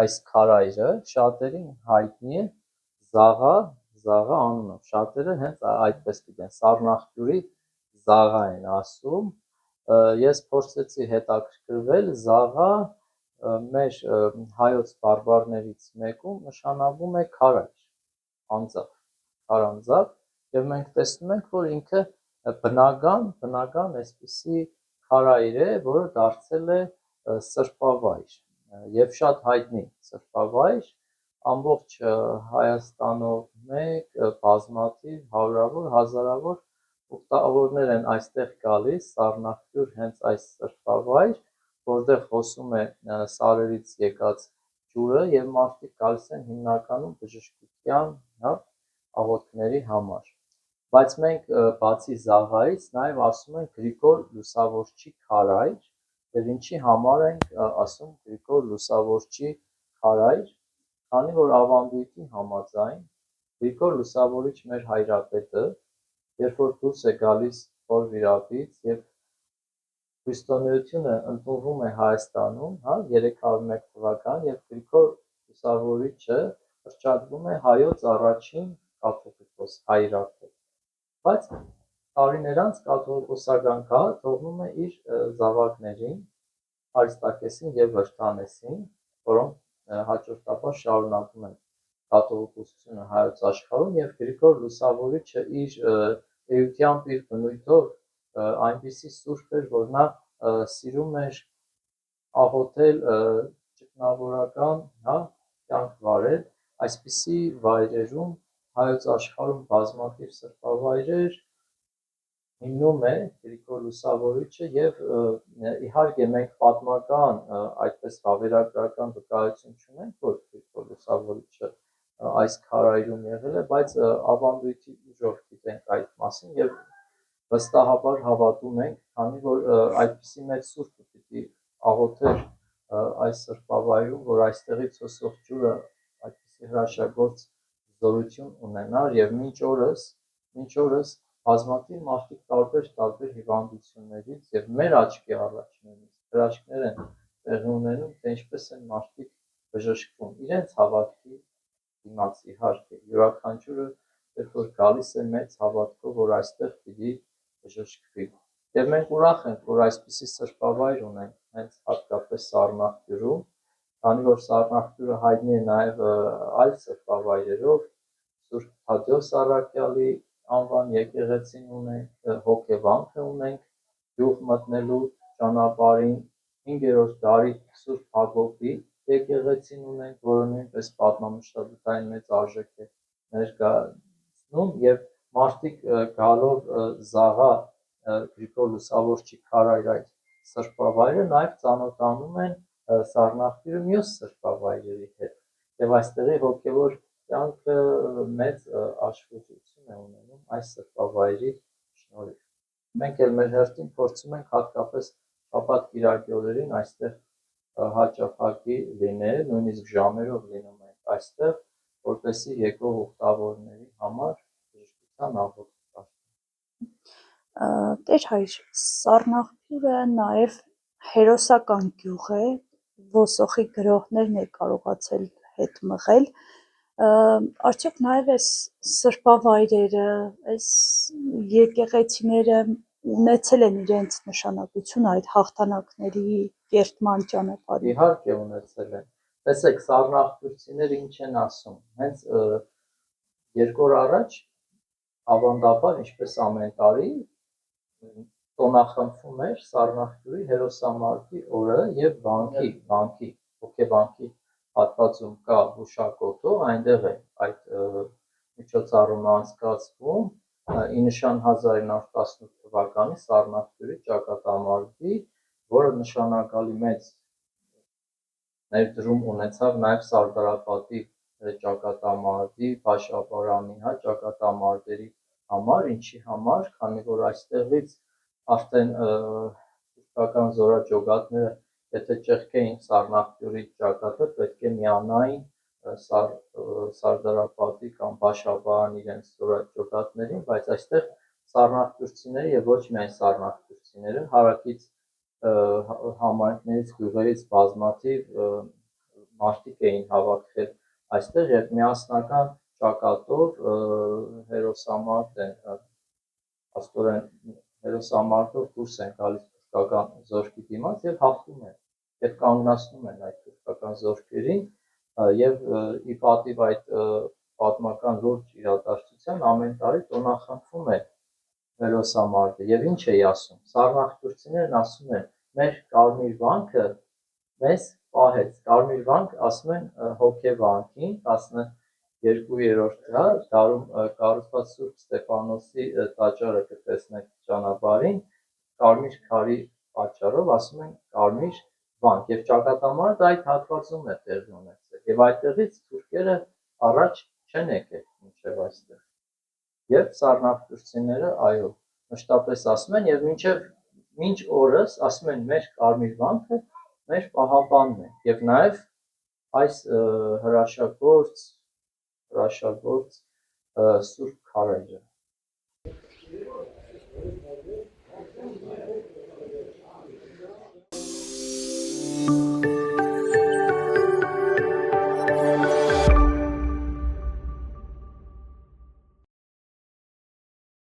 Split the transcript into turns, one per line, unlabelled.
այս քարայրը շատերին հայտնի է Զաղա անունով, շատերը հենց այդպես գիտեն, Սառնախճուրի Զաղա են ասում, ես փորձեցի հետաքրքրվել, Զաղա մեր հայոց բարբառներից մեկում նշանավորում է քարայր, անձավ, քարանձավ, եւ մենք տեսնում ենք, որ ինքը բնական այսպիսի քարայր է, որը դարձել է սրբավայր եւ շատ հայտնի սրբավայր, ամբողջ Հայաստանով մեկ բազմաթիվ հարյուրավոր, հազարավոր ուխտավորներ են այստեղ գալիս, Սառնախճուր հենց այս սրբավայր, որտեղ հոսում է սարերից եկած ջուրը եւ մարդիկ գալիս են հիմնականում բժշկության, հա, աղոթքների համար։ Բայց մենք բացի Զաղայից նաև ասում ենք Գրիգոր Լուսավորչի քարայր, եւ ինչի համար ենք ասում Գրիգոր Լուսավորչի քարայր, քանի որ ավանդույթի համաձայն Գրիգոր Լուսավորիչ մեր հայրապետը, երբ որ դուրս է գալիս Խոր վիրապից եւ քրիստոնեությունը ընդունվում է Հայաստանում, հա, 301 թվական եւ Գրիգոր Լուսավորիչը հռչակվում է հայոց առաջին կաթողիկոս հայրապետ, բայց տարիներ անց կաթողիկոսական գահը թողնում է իր զավակներին, Արիստակեսին եւ Վրթանեսին, որոնք հաջորդաբար շարունակում են կաթողիկոսությունը հայոց աշխարհում եւ Գրիգոր Լուսավորիչը իր էությամբ, իր բնույթով այնպիսի սուրբ էր, որ նա սիրում էր աղոթել ճգնավորական, հա, կյանք վարել, այսպիսի վայրերում հայոց աշխարհում բազմաթիվ սրբավայրեր հիմնում է Գրիգոր Լուսավորիչը եւ իհարկե մենք պատմական այդպես վավերագրական վկայություն չունենք, որ Գրիգոր Լուսավորիչը այս քարայրում եղել է, բայց ավանդույթի ուժով գիտենք այդ մասին եւ վստահաբար հավատում ենք, քանի որ այդպիսի մեծ սուրբ պիտի աղոթեր այս սրբավայրում, որ այստեղից հոսող ջուրը այդպիսի հրաշագործ զորություն ունենար եւ մինչ օրս բազմաթիվ մարդիկ տարբեր հիվանդություններից եւ մեր աչքի առաջ նույնիսկ հրաշքներ են տեղի ունենում, թե ինչպես են մարդիկ բժշկվում իրենց հավատքի դիմաց իհարկե յուրաքանչյուրը երբ որ գալիս է մեծ հավատքով, որ այստեղ պիտի բժշկվի եւ մենք ուրախ ենք, որ այսպիսի սրբավայր ունենք հենց հատկապես Սառնախճուրում, քանի որ Սառնախճուրը հայտնի է նաեւ այլ սրբավայրերով, Սուրբ Թադեոս Առաքյալի անվան եկեղեցին ունենք, հոգեվանքը ունենք, գյուղ մտնելու ճանապարհին 5-րդ դարի Սուրբ Հակոբի եկեղեցին ունենք, որը նույնպես պատմամշակութային մեծ արժեք է ներկայացնում եւ մարդիկ գալով Զաղա Գրիգոր Լուսավորչի քարայր այդ սրբավայրը նաեւ ծանոթանում են Սառնախճուրի մյուս սրբավայրերի հետ եւ այստեղի հոգեվոր կյանքը մեծ աշխուժություն է ունենում այս սրբավայրի շնորհիվ։ Մենք էլ մեր հերթին փորձում ենք հատկապես շաբաթ կիրակի օրերին այստեղ հաճախակի լինել, նույնիսկ ժամերով լինում ենք այստեղ, որպեսզի եկող ուխտավորների համար բժշկության աղոթք
Տեր հայր, Սառնախճուրը նաև հերոսական գյուղ է, ոսոխի գրոհներն է կարողացել հետ մղել, արդյոք նաև այս սրբավայրերը, այս եկեղեցիները ունեցել են իրենց նշանակությունը այդ հաղթանակների կերտման ճանապարհին։
Իհարկե ունեցել են։ Տեսեք, սառնախճուրցիները ինչ են ասում, հենց 2 օր առաջ ավանդաբար, ինչպես ամեն տարի, տոնախմբվում էր Սառնախճուրի հերոսամարտի օրը եւ վանքի հոգեվանքի հատվածում կա հուշակոթող, այնտեղ է այդ միջոցառումը անցկացվում ի նշան 1918 թվականի Սառնախճուրի ճակատամարտի, որը նշանակալի մեծ ներդրում ունեցավ նաեւ Սարդարապատի ճակատամարտի, Բաշաբարանի, հա, ճակատամարտերի համար, ինչի համար, քանի որ այստեղից արդեն թուրքական զորաճոգատները, եթե ճեղքեին Սառնախճուրի ճակատը, պետք է միանային Սարդարապատի կամ Բաշաբարանի իրենց զորաճոգատներին, բայց այստեղ սառնախճուրցիները եւ ոչ միայն սառնախճուրցիները, հարակից համայնքներից, գյուղերից բազմաթիվ մարդիկ էին հավաքվել այստեղ եւ միասնական ճակատով հերոսամարտ են աստորեն հերոսամարտով դուրս են գալիս թուրքական զորքի դիմաց եւ հաղթում են եւ կանգնացնում են այդ թուրքական զորքերին եւ ի պատիվ այդ պատմական լուրջ իրադարձության ամեն տարի տոնախմբվում է հերոսամարտը եւ ինչ էի ասում սառնախտուրցիներն ասում են մեր կարմիր վանքը մեզ պահեց կարմիր վանք ասում են հոգեվանքին 12-րդ դարում կառուցված Սուրբ Ստեփանոսի տաճարը կտեսնեք ճանապարհին կարմիր քարի պատճառով ասում են կարմիր վանք եւ ճակատամարտը այդ հատվածում է տեղի ունեցել եւ այդտեղից թուրքերը առաջ չեն եկել մինչեւ այստեղ եւ սառնախտուրցիները այո մշտապես ասում են եւ մինչ օրս ասում են մեր կարմիր վանքը մեր պահապանն է եւ նաեւ այս հրաշագործ Սուրբ քարայրը